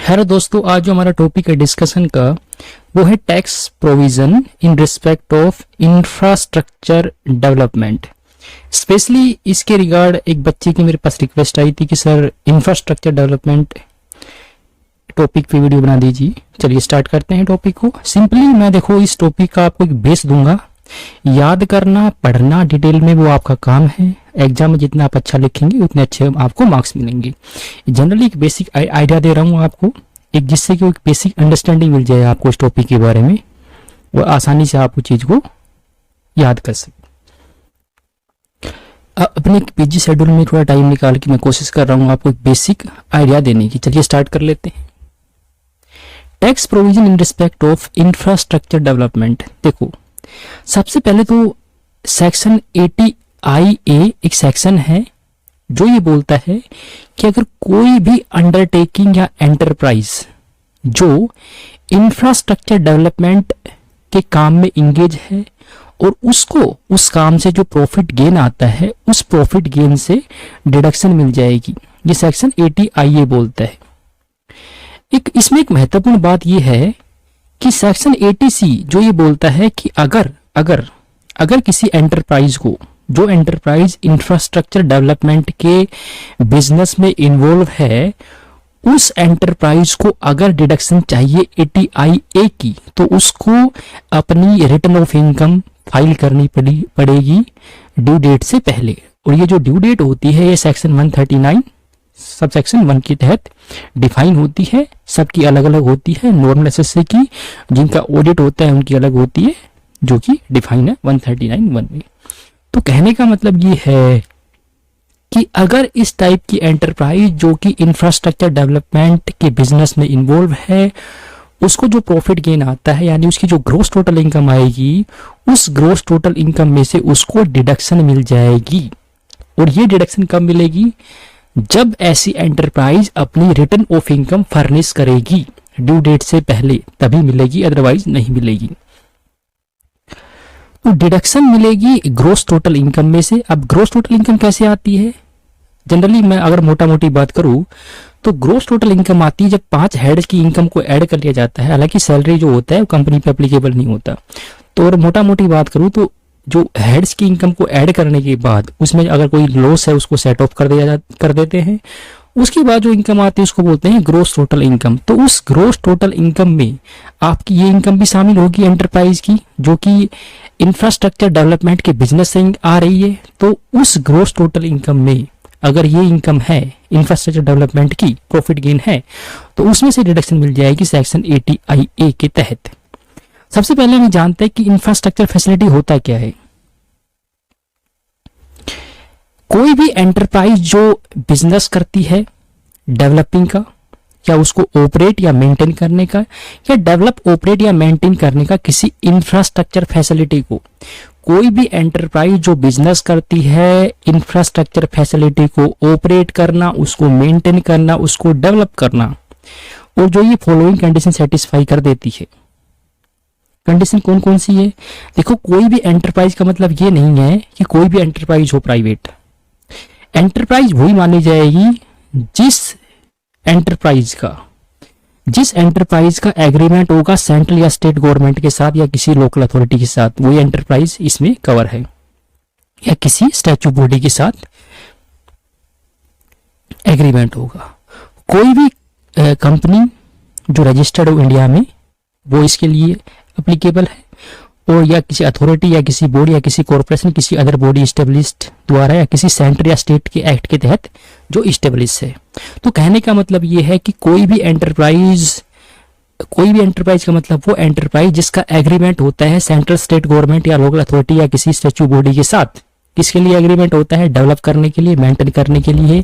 Hello दोस्तों, आज जो हमारा टॉपिक है डिस्कशन का वो है tax provision in respect of infrastructure development. Specially इसके रिगार्ड एक बच्चे की मेरे पास रिक्वेस्ट आई थी कि सर इंफ्रास्ट्रक्चर डेवलपमेंट टॉपिक पे वीडियो बना दीजिए। चलिए स्टार्ट करते हैं टॉपिक को। सिंपली मैं देखो इस टॉपिक का आपको एक बेस दूंगा, याद करना पढ़ना डिटेल में वो आपका काम है। एग्जाम में जितना आप अच्छा लिखेंगे उतने अच्छे आपको मार्क्स मिलेंगे। जनरली एक बेसिक आइडिया दे रहा हूँ आपको, एक जिससे कि एक बेसिक अंडरस्टैंडिंग मिल जाए आपको इस टॉपिक के बारे में, वो आसानी से आप उस चीज को याद कर सकते। अपने बिजी शेड्यूल में थोड़ा टाइम निकाल के मैं कोशिश कर रहा हूँ आपको एक बेसिक आइडिया देने की। चलिए स्टार्ट कर लेते हैं। Tax provision in respect of infrastructure development. देखो सबसे पहले तो सेक्शन 80IA एक सेक्शन है जो ये बोलता है कि अगर कोई भी अंडरटेकिंग या एंटरप्राइज जो इंफ्रास्ट्रक्चर डेवलपमेंट के काम में इंगेज है और उसको उस काम से जो प्रॉफिट गेन आता है उस प्रॉफिट गेन से डिडक्शन मिल जाएगी। ये सेक्शन 80IA बोलता है। इसमें एक महत्वपूर्ण बात यह है कि सेक्शन 80C जो ये बोलता है कि अगर किसी एंटरप्राइज को, जो एंटरप्राइज इंफ्रास्ट्रक्चर डेवलपमेंट के बिजनेस में इन्वॉल्व है, उस एंटरप्राइज को अगर डिडक्शन चाहिए 80IA की तो उसको अपनी रिटर्न ऑफ इनकम फाइल करनी पड़ेगी ड्यू डेट से पहले। और ये जो ड्यू डेट होती है ये सेक्शन 139 सब सेक्शन 1 के तहत डिफाइन होती है। सबकी अलग अलग होती है। नॉर्मल एसएससी की जिनका ऑडिट होता है उनकी अलग होती है, जो कि डिफाइन है 139(1) में। तो कहने का मतलब ये है कि अगर इस टाइप की एंटरप्राइज जो कि इंफ्रास्ट्रक्चर डेवलपमेंट के बिजनेस में इन्वॉल्व है, उसको जो प्रॉफिट गेन आता है यानी उसकी जो ग्रोस टोटल इनकम आएगी, उस ग्रोस टोटल इनकम में से उसको डिडक्शन मिल जाएगी। और ये डिडक्शन कब मिलेगी? जब ऐसी एंटरप्राइज अपनी रिटर्न ऑफ इनकम फर्निश करेगी ड्यू डेट से पहले, तभी मिलेगी, अदरवाइज नहीं मिलेगी। तो डिडक्शन मिलेगी ग्रोस टोटल इनकम में से। अब ग्रोस टोटल इनकम कैसे आती है? जनरली मैं अगर मोटा मोटी बात करूं तो ग्रोस टोटल इनकम आती है जब 5 हेड्स की इनकम को ऐड कर लिया जाता है। हालांकि सैलरी जो होता है वो कंपनी पे एप्लीकेबल नहीं होता। तो अगर मोटा मोटी बात करूं तो जो हेड्स की इनकम को ऐड करने के बाद उसमें अगर कोई लॉस है उसको सेट ऑफ कर देते हैं। उसके बाद जो इनकम आती है उसको बोलते हैं ग्रोस टोटल इनकम। तो उस ग्रोस टोटल इनकम में आपकी ये इनकम भी शामिल होगी एंटरप्राइज की, जो कि इंफ्रास्ट्रक्चर डेवलपमेंट के बिजनेस से आ रही है। तो उस ग्रोस टोटल इनकम में अगर ये इनकम है इंफ्रास्ट्रक्चर डेवलपमेंट की, प्रॉफिट गेन है, तो उसमें से डिडक्शन मिल जाएगी सेक्शन 80IA के तहत। सबसे पहले हम जानते हैं कि इंफ्रास्ट्रक्चर फैसिलिटी होता क्या है। कोई भी एंटरप्राइज जो बिजनेस करती है डेवलपिंग का, या उसको ऑपरेट या मेंटेन करने का, या डेवलप ऑपरेट या मेंटेन करने का किसी इंफ्रास्ट्रक्चर फैसिलिटी को, कोई भी एंटरप्राइज जो बिजनेस करती है इंफ्रास्ट्रक्चर फैसिलिटी को ऑपरेट करना, उसको मेंटेन करना, उसको डेवलप करना, और जो ये फॉलोइंग कंडीशन सेटिस्फाई कर देती है। कंडीशन कौन कौन सी है? देखो कोई भी एंटरप्राइज का मतलब ये नहीं है कि कोई भी एंटरप्राइज हो प्राइवेट। एंटरप्राइज वही मानी जाएगी जिस एंटरप्राइज का एग्रीमेंट होगा सेंट्रल या स्टेट गवर्नमेंट के साथ या किसी लोकल अथॉरिटी के साथ, वही एंटरप्राइज इसमें कवर है, या किसी स्टैच्यू बॉडी के साथ एग्रीमेंट होगा। कोई भी कंपनी जो रजिस्टर्ड हो इंडिया में वो इसके लिए एप्लीकेबल है, और या किसी अथॉरिटी या किसी बोर्ड या किसी कॉर्पोरेशन, किसी अदर बॉडी इस्टेब्लिश्ड द्वारा या किसी सेंटर या स्टेट के एक्ट के तहत जो इस्टेब्लिश है। तो कहने का मतलब ये है कि कोई भी एंटरप्राइज का मतलब वो एंटरप्राइज जिसका एग्रीमेंट होता है सेंट्रल स्टेट गवर्नमेंट या लोकल अथॉरिटी या किसी स्टैच्यू बॉडी के साथ। किसके लिए एग्रीमेंट होता है? डेवलप करने के लिए, मेंटेन करने के लिए,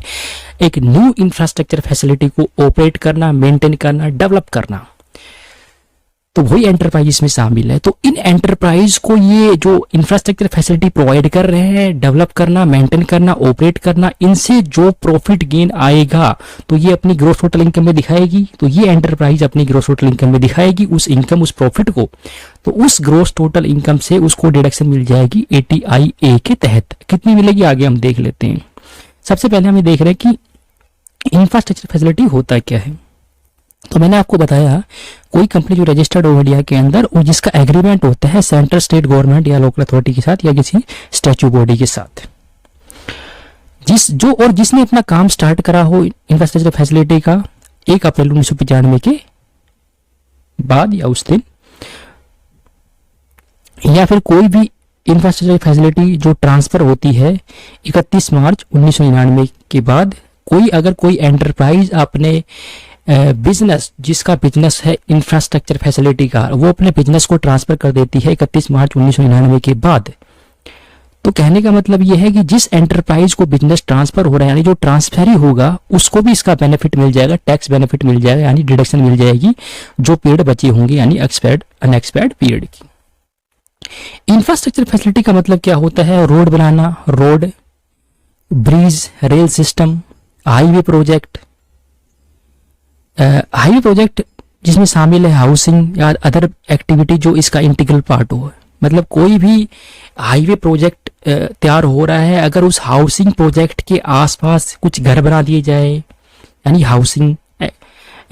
एक न्यू इंफ्रास्ट्रक्चर फैसिलिटी को ऑपरेट करना, मेंटेन करना, डेवलप करना। तो वही एंटरप्राइज इसमें शामिल है। तो इन एंटरप्राइज को ये जो इंफ्रास्ट्रक्चर फैसिलिटी प्रोवाइड कर रहे हैं, डेवलप करना, मेंटेन करना, ऑपरेट करना, इनसे जो प्रॉफिट गेन आएगा तो ये अपनी ग्रोस टोटल इनकम में दिखाएगी। तो ये एंटरप्राइज अपनी ग्रोस टोटल इनकम में दिखाएगी उस प्रॉफिट को। तो उस ग्रोस टोटल इनकम से उसको डिडक्शन मिल जाएगी 80IA के तहत। कितनी मिलेगी आगे हम देख लेते हैं। सबसे पहले हमें देख रहे हैं कि इंफ्रास्ट्रक्चर फैसिलिटी होता क्या है। तो मैंने आपको बताया कोई कंपनी जो रजिस्टर्ड हो इंडिया के अंदर और जिसका एग्रीमेंट होता है सेंट्रल स्टेट गवर्नमेंट या लोकल अथॉरिटी के साथ या किसी स्टैच्यू बॉडी के साथ, जिसने अपना काम स्टार्ट करा हो इंफ्रास्ट्रक्चर फैसिलिटी का 1 अप्रैल 1995 के बाद या उस दिन, या फिर कोई भी इंफ्रास्ट्रक्चर फैसिलिटी जो ट्रांसफर होती है 31 मार्च 1999 के बाद, अगर कोई एंटरप्राइज अपने बिजनेस, जिसका बिजनेस है इंफ्रास्ट्रक्चर फैसिलिटी का, वो अपने बिजनेस को ट्रांसफर कर देती है 31 मार्च 1999 के बाद, तो कहने का मतलब ये है कि जिस एंटरप्राइज को बिजनेस ट्रांसफर हो रहा है, यानी जो ट्रांसफर ही होगा, उसको भी इसका बेनिफिट मिल जाएगा, टैक्स बेनिफिट मिल जाएगा, यानी डिडक्शन मिल जाएगी जो पीरियड बचे होंगे, यानी अनएक्सपायर्ड पीरियड की। इंफ्रास्ट्रक्चर फैसिलिटी का मतलब क्या होता है? रोड बनाना, road, bridge, rail system, highway project, जिसमें शामिल है हाउसिंग या अदर एक्टिविटी जो इसका इंटीग्रल पार्ट हो। मतलब कोई भी हाईवे प्रोजेक्ट तैयार हो रहा है, अगर उस हाउसिंग प्रोजेक्ट के आसपास कुछ घर बना दिए जाए, यानी हाउसिंग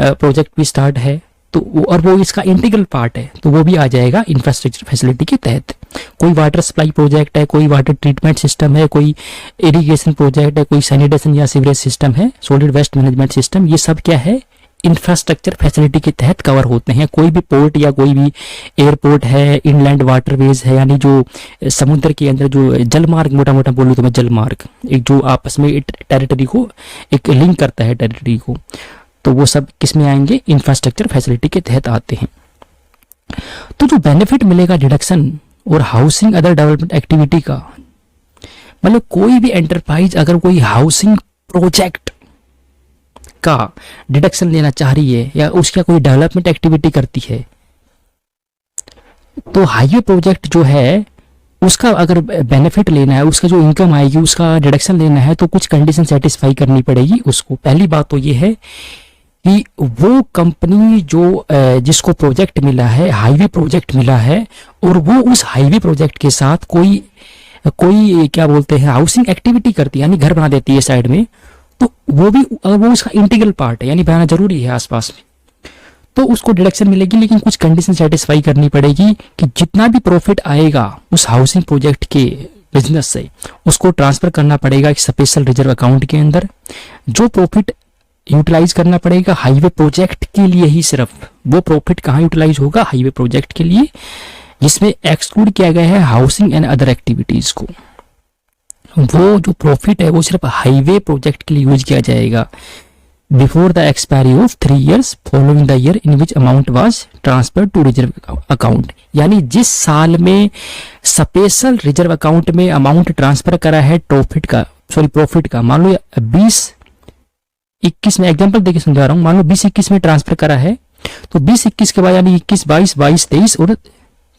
प्रोजेक्ट भी स्टार्ट है, तो और वो इसका इंटीग्रल पार्ट है, तो वो भी आ जाएगा इंफ्रास्ट्रक्चर फैसिलिटी के तहत। कोई वाटर सप्लाई प्रोजेक्ट है, कोई वाटर ट्रीटमेंट सिस्टम है, कोई इरिगेशन प्रोजेक्ट है, कोई सैनिटेशन या सीवरेज सिस्टम है, सॉलिड वेस्ट मैनेजमेंट सिस्टम, ये सब क्या है? इंफ्रास्ट्रक्चर फैसिलिटी के तहत कवर होते हैं। कोई भी पोर्ट या कोई भी एयरपोर्ट है, इनलैंड वाटरवेज है, यानी जो समुद्र के अंदर जो जलमार्ग, मोटा मोटा बोलूँ तो मैं जलमार्ग, एक जो आपस में टेरिटरी को एक लिंक करता है टेरिटरी को, तो वो सब किस में आएंगे? इंफ्रास्ट्रक्चर फैसिलिटी के तहत आते हैं। तो जो बेनिफिट मिलेगा डिडक्शन और हाउसिंग अदर डेवलपमेंट एक्टिविटी का, मतलब कोई भी एंटरप्राइज अगर कोई हाउसिंग प्रोजेक्ट का डिडक्शन लेना चाह रही है या उसका कोई डेवलपमेंट एक्टिविटी करती है, तो हाईवे प्रोजेक्ट जो है उसका अगर बेनिफिट लेना है, उसका जो इनकम आएगी उसका डिडक्शन लेना है, तो कुछ कंडीशन सेटिस्फाई करनी पड़ेगी उसको। पहली बात तो ये है कि वो कंपनी जो जिसको प्रोजेक्ट मिला है, हाईवे प्रोजेक्ट मिला है, और वो उस हाईवे प्रोजेक्ट के साथ कोई क्या बोलते हैं हाउसिंग एक्टिविटी करती है, यानी घर बना देती है साइड में, तो वो उसका इंटीग्रल पार्ट है, यानी बनाना जरूरी है आसपास में, तो उसको डिडक्शन मिलेगी। लेकिन कुछ कंडीशन सेटिस्फाई करनी पड़ेगी कि जितना भी प्रॉफिट आएगा उस हाउसिंग प्रोजेक्ट के बिजनेस से, उसको ट्रांसफर करना पड़ेगा एक स्पेशल रिजर्व अकाउंट के अंदर। जो प्रॉफिट यूटिलाइज करना पड़ेगा हाईवे प्रोजेक्ट के लिए ही, सिर्फ वो प्रॉफिट कहाँ यूटिलाइज होगा? हाईवे प्रोजेक्ट के लिए, जिसमें एक्सक्लूड किया गया है हाउसिंग एंड अदर एक्टिविटीज को। वो जो प्रॉफिट है वो सिर्फ हाईवे प्रोजेक्ट के लिए यूज किया जाएगा before the expiry of 3 years following the year in which amount was transfer to reserve account. यानी जिस साल में स्पेशल रिजर्व अकाउंट में अमाउंट ट्रांसफर करा है प्रॉफिट का, मान लो 2021 में, एग्जांपल देके समझा रहा हूं, मान लो 2021 में ट्रांसफर करा है, तो 2021 के बाद यानी 21, 22, 23 और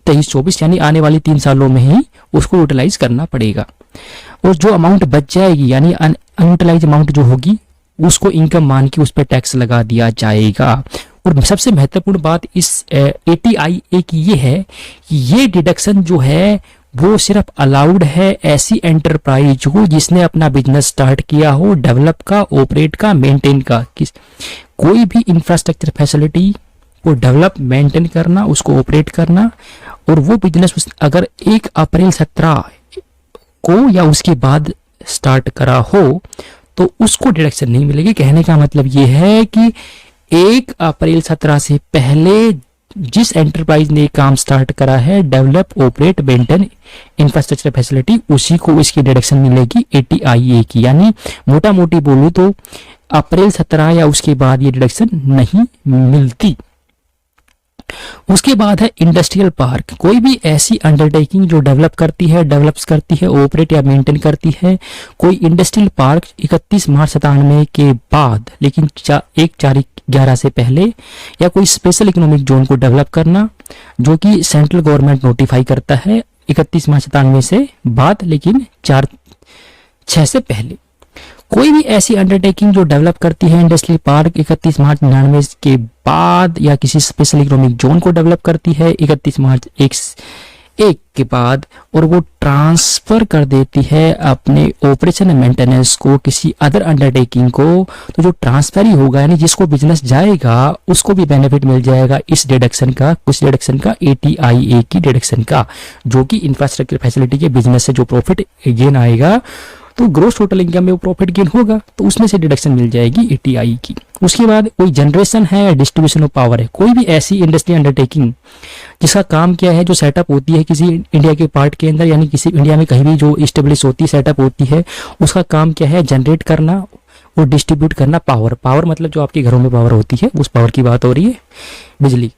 23-24 यानी आने वाले 3 सालों में ही उसको यूटिलाइज करना पड़ेगा। और जो अमाउंट बच जाएगी यानी अनयूटिलाइज अमाउंट जो होगी उसको इनकम मान के उस पर टैक्स लगा दिया जाएगा। और सबसे महत्वपूर्ण बात इस ATIA की ये है कि ये डिडक्शन जो है वो सिर्फ अलाउड है ऐसी एंटरप्राइज को जिसने अपना बिजनेस स्टार्ट किया हो, डेवलप का, ऑपरेट का, मेंटेन का। कोई भी इंफ्रास्ट्रक्चर फैसिलिटी को डेवलप, मेंटेन करना, उसको ऑपरेट करना, और वो बिजनेस अगर 1 अप्रैल 17 को या उसके बाद स्टार्ट करा हो तो उसको डिडक्शन नहीं मिलेगी। कहने का मतलब ये है कि 1 अप्रैल 17 से पहले जिस एंटरप्राइज ने काम स्टार्ट करा है, develop, operate, maintain infrastructure facility, उसी को इसकी डिडक्शन मिलेगी ATIA की। यानी मोटा मोटी बोलूं तो अप्रैल 17 या उसके बाद ये डिडक्शन नहीं मिलती। उसके बाद है इंडस्ट्रियल पार्क। कोई भी ऐसी अंडरटेकिंग जो डेवलप्स करती है, ऑपरेट या मेंटेन करती है, कोई इंडस्ट्रियल पार्क 31 मार्च 97 के बाद, लेकिन 1/4/11 से पहले, या कोई स्पेशल इकोनॉमिक जोन को डेवलप करना जो कि सेंट्रल गवर्नमेंट नोटिफाई करता है 31 मार्च 97 से बाद, लेकिन 4/6 से पहले। कोई भी ऐसी अंडरटेकिंग जो डेवलप करती है इंडस्ट्रियल पार्क 31 मार्च 99 के बाद, या किसी स्पेशल इकोनॉमिक जोन को डेवलप करती है 31 मार्च एक के बाद और वो ट्रांसफर कर देती है अपने ऑपरेशन एंड मेंटेनेंस को किसी अदर अंडरटेकिंग को, तो जो ट्रांसफर ही होगा यानी जिसको बिजनेस जाएगा उसको भी बेनिफिट मिल जाएगा इस डिडक्शन का, कुछ डिडक्शन का, ATIA की डिडक्शन का, जो कि इंफ्रास्ट्रक्चर फैसिलिटी के बिजनेस से जो प्रॉफिट गेन आएगा तो ग्रोस टोटल इनकम में वो प्रॉफिट गेन होगा, तो उसमें से डिडक्शन मिल जाएगी ATI की। उसके बाद कोई जनरेशन है या डिस्ट्रीब्यूशन ऑफ पावर है, कोई भी ऐसी इंडस्ट्री अंडरटेकिंग जिसका काम क्या है, जो सेटअप होती है किसी इंडिया के पार्ट के अंदर, यानी किसी इंडिया में कहीं भी जो इस्टेब्लिश होती है, सेटअप होती है, उसका काम क्या है, जनरेट करना और डिस्ट्रीब्यूट करना पावर। पावर मतलब जो आपके घरों में पावर होती है, उस पावर की बात हो रही है, बिजली।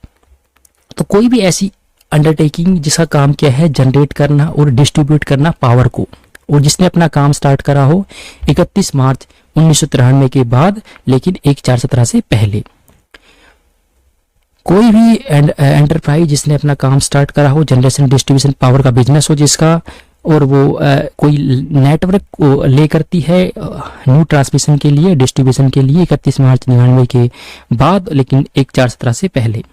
तो कोई भी ऐसी अंडरटेकिंग जिसका काम क्या है, जनरेट करना और डिस्ट्रीब्यूट करना पावर को, और जिसने अपना काम स्टार्ट करा हो 31 मार्च 1993 के बाद, लेकिन 1/4/17 से पहले। कोई भी एंटरप्राइज जिसने अपना काम स्टार्ट करा हो, जनरेशन डिस्ट्रीब्यूशन पावर का बिजनेस हो जिसका, और वो कोई नेटवर्क को ले करती है न्यू ट्रांसमिशन के लिए, डिस्ट्रीब्यूशन के लिए 31 मार्च 1999 के बाद, लेकिन 1/4/17 से पहले।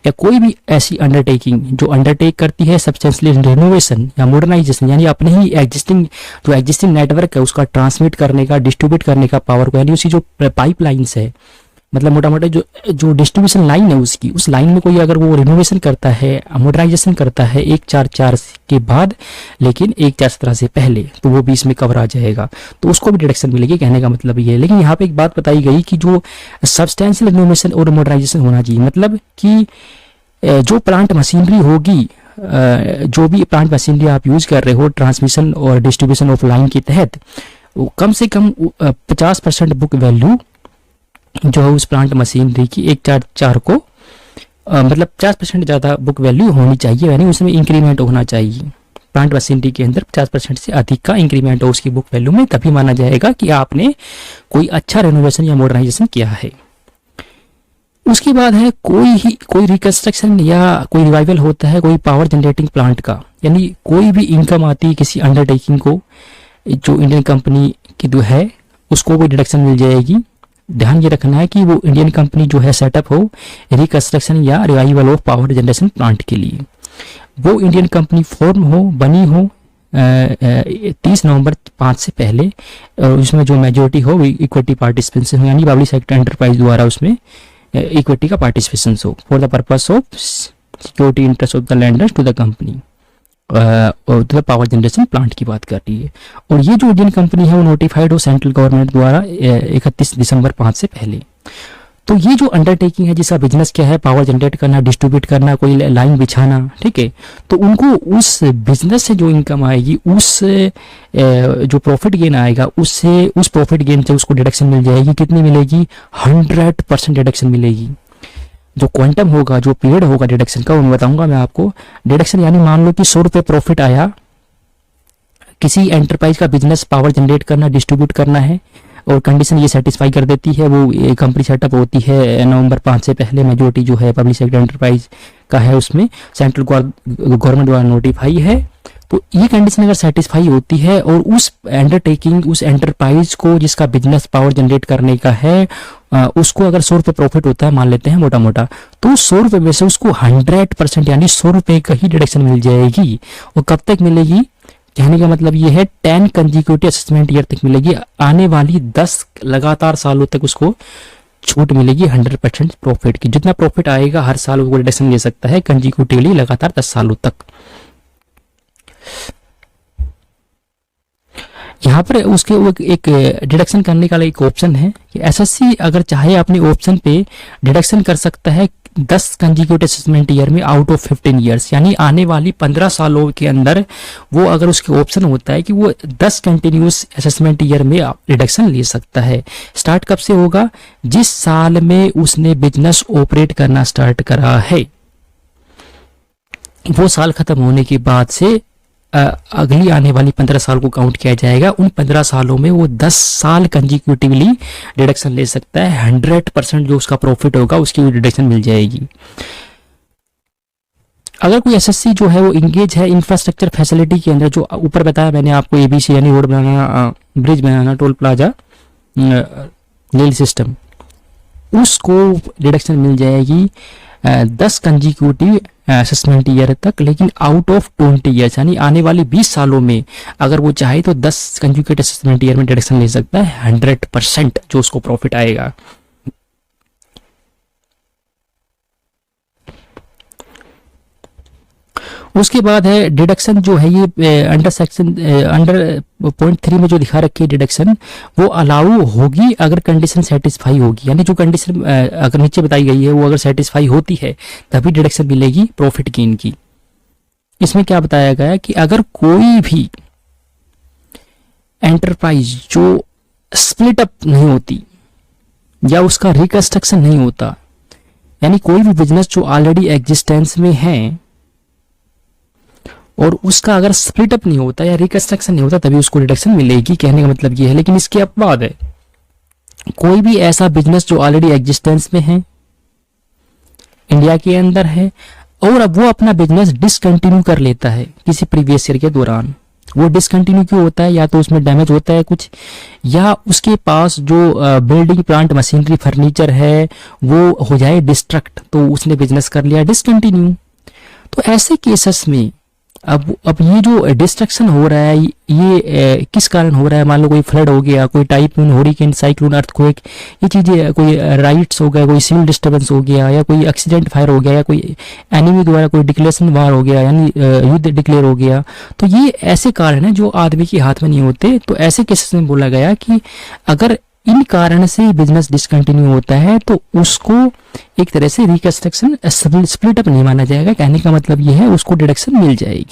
या कोई भी ऐसी अंडरटेकिंग जो अंडरटेक करती है सब्सटेंशियल रिनोवेशन या मॉडर्नाइजेशन, यानी अपने ही एग्जिस्टिंग नेटवर्क है उसका ट्रांसमिट करने का, डिस्ट्रीब्यूट करने का पावर को, यानी उसी जो पाइपलाइंस है, मतलब मोटा मोटा जो डिस्ट्रीब्यूशन लाइन है उसकी, उस लाइन में कोई अगर वो रिनोवेशन करता है, मॉडर्नाइजेशन करता है 1/4/4 के बाद लेकिन 1/4/17 से पहले, तो वो भी इसमें कवर आ जाएगा, तो उसको भी डिडक्शन मिलेगी। कहने का मतलब ये है। लेकिन यहाँ पे एक बात बताई गई कि जो सब्सटेंशियल रिनोवेशन और मॉडर्नाइजेशन होना चाहिए, मतलब कि जो प्लांट मशीनरी होगी, जो भी प्लांट मशीनरी आप यूज कर रहे हो ट्रांसमिशन और डिस्ट्रीब्यूशन ऑफ लाइन के तहत, कम से कम 50% बुक वैल्यू जो है उस प्लांट मशीनरी की 1/4/4 को मतलब 50% ज़्यादा बुक वैल्यू होनी चाहिए, यानी उसमें इंक्रीमेंट होना चाहिए। प्लांट मशीनरी के अंदर 50% से अधिक का इंक्रीमेंट हो उसकी बुक वैल्यू में, तभी माना जाएगा कि आपने कोई अच्छा रेनोवेशन या मॉडर्नाइजेशन किया है। उसके बाद है कोई रिकंस्ट्रक्शन या कोई रिवाइवल होता है कोई पावर जनरेटिंग प्लांट का, यानी कोई भी इनकम आती है किसी अंडरटेकिंग को जो इंडियन कंपनी की जो है उसको भी डिडक्शन मिल जाएगी। ध्यान ये रखना है कि वो इंडियन कंपनी जो है सेटअप हो रिकंस्ट्रक्शन या revival of power generation plant के लिए, वो इंडियन कंपनी फॉर्म हो, बनी हो 30 नवंबर 5 से पहले, और उसमें जो मेजोरिटी हो इक्विटी पार्टिसिपेशन हो, यानी पब्लिक सेक्टर एंटरप्राइज द्वारा उसमें इक्विटी का पार्टिसिपेशन हो for the purpose of security interest of the lenders to the company, और पावर जनरेशन प्लांट की बात कर रही है। और ये जो इंडियन कंपनी है वो नोटिफाइड हो सेंट्रल गवर्नमेंट द्वारा 31 दिसंबर 5 से पहले। तो ये जो अंडरटेकिंग है जिसका बिजनेस क्या है, पावर जनरेट करना, डिस्ट्रीब्यूट करना, कोई लाइन बिछाना, ठीक है, तो उनको उस बिजनेस से जो इनकम आएगी, उस जो प्रॉफिट गेन आएगा, उससे उस प्रॉफिट गेन से उसको डिडक्शन मिल जाएगी। कितनी मिलेगी? 100% डिडक्शन मिलेगी। जो क्वांटम होगा, जो पीरियड होगा डिडक्शन का, वो मैं बताऊंगा मैं आपको। डिडक्शन यानी मान लो कि 100 रुपये प्रॉफिट आया, किसी एंटरप्राइज का बिजनेस पावर जनरेट करना, डिस्ट्रीब्यूट करना है, और कंडीशन ये सेटिस्फाई कर देती है, वो कंपनी सेटअप होती है नवंबर 5 से पहले, मेजोरिटी जो है पब्लिक सेक्टर एंटरप्राइज का है, उसमें सेंट्रल गवर्नमेंट द्वारा नोटिफाई है। तो ये कंडीशन अगर सेटिस्फाई होती है और उस अंडरटेकिंग, उस एंटरप्राइज को जिसका बिजनेस पावर जनरेट करने का है, उसको अगर 100 रुपये प्रॉफिट होता है मान लेते हैं मोटा मोटा, तो 100 रुपये में से उसको 100% यानी 100 रुपये का ही डिडक्शन मिल जाएगी। और कब तक मिलेगी? कहने का मतलब ये है 10 कंजिक्यूटिव असेसमेंट ईयर तक मिलेगी। आने वाली 10 लगातार सालों तक उसको छूट मिलेगी 100% प्रॉफिट की। जितना प्रॉफिट आएगा हर साल वो डिडक्शन ले सकता है कंजिक्यूटिवली लगातार 10 सालों तक। यहाँ पर उसके एक डिडक्शन करने का एक ऑप्शन है कि एसएससी अगर चाहे अपने ऑप्शन पे डिडक्शन कर सकता है 10 कंजिक्यूटिव असेसमेंट ईयर में आउट ऑफ 15 ईयर्स, यानी आने वाली 15 सालों के अंदर वो अगर उसके ऑप्शन होता है कि वो 10 कंटिन्यूस असेसमेंट ईयर में डिडक्शन ले सकता है। स्टार्ट कब से होगा? जिस साल में उसने बिजनेस ऑपरेट करना स्टार्ट करा है, वो साल खत्म होने के बाद से अगली आने वाली 15 साल को काउंट किया जाएगा। उन 15 सालों में वो 10 साल कंजिक्यूटिवली डिडक्शन ले सकता है। 100% जो उसका प्रॉफिट होगा उसकी डिडक्शन मिल जाएगी। अगर कोई एसएससी जो है वो इंगेज है इंफ्रास्ट्रक्चर फैसिलिटी के अंदर, जो ऊपर बताया मैंने आपको, एबीसी यानी रोड बनाना, ब्रिज बनाना, टोल प्लाजा, रेल सिस्टम, उसको डिडक्शन मिल जाएगी 10 कंजिक्यूटिव असेसमेंट ईयर तक, लेकिन आउट ऑफ 20 ईयर्स यानी आने वाले 20 सालों में अगर वो चाहे तो 10 कंजिक्यूटिव असेसमेंट ईयर में डिडक्शन ले सकता है 100% जो उसको प्रॉफिट आएगा। उसके बाद है डिडक्शन जो है ये अंडर पॉइंट 3 में जो दिखा रखी है डिडक्शन, वो अलाउ होगी अगर कंडीशन सेटिस्फाई होगी, यानी जो कंडीशन अगर नीचे बताई गई है वो अगर सेटिस्फाई होती है तभी डिडक्शन मिलेगी प्रॉफिट गेन की। इसमें क्या बताया गया है कि अगर कोई भी एंटरप्राइज जो स्प्लिट अप नहीं होती या उसका रिकंस्ट्रक्शन नहीं होता, यानी कोई भी बिजनेस जो ऑलरेडी एग्जिस्टेंस में है और उसका अगर स्प्लिट अप नहीं होता या रिकंस्ट्रक्शन नहीं होता तभी उसको डिडक्शन मिलेगी, कहने का मतलब ये है। लेकिन इसके अपवाद है, कोई भी ऐसा बिजनेस जो ऑलरेडी एग्जिस्टेंस में है, इंडिया के अंदर है, और अब वो अपना बिजनेस डिसकंटिन्यू कर लेता है किसी प्रीवियस ईयर के दौरान, वो डिसकंटिन्यू क्यों होता है, या तो उसमें डैमेज होता है कुछ, या उसके पास जो बिल्डिंग प्लांट मशीनरी फर्नीचर है वो हो जाए डिस्ट्रक्ट, तो उसने बिजनेस कर लिया डिसकंटिन्यू। तो ऐसे केसेस में अब ये जो डिस्ट्रक्शन हो रहा है ये किस कारण हो रहा है, मान लो कोई फ्लड हो गया, कोई टाइफून, हरिकेन, साइक्लोन, अर्थक्वेक, ये चीजें, कोई राइट्स हो गया, कोई सिविल डिस्टर्बेंस हो गया, या कोई एक्सीडेंट फायर हो गया, या कोई एनिमी द्वारा कोई डिक्लेरेशन वार हो गया यानी युद्ध डिक्लेयर हो गया, तो ये ऐसे कारण हैं जो आदमी के हाथ में नहीं होते। तो ऐसे केसेस में बोला गया कि अगर इन कारण से बिजनेस डिसकंटिन्यू होता है तो उसको एक तरह से रिकंस्ट्रक्शन स्प्लिट अप नहीं माना जाएगा, कहने का मतलब ये है उसको डिडक्शन मिल जाएगी।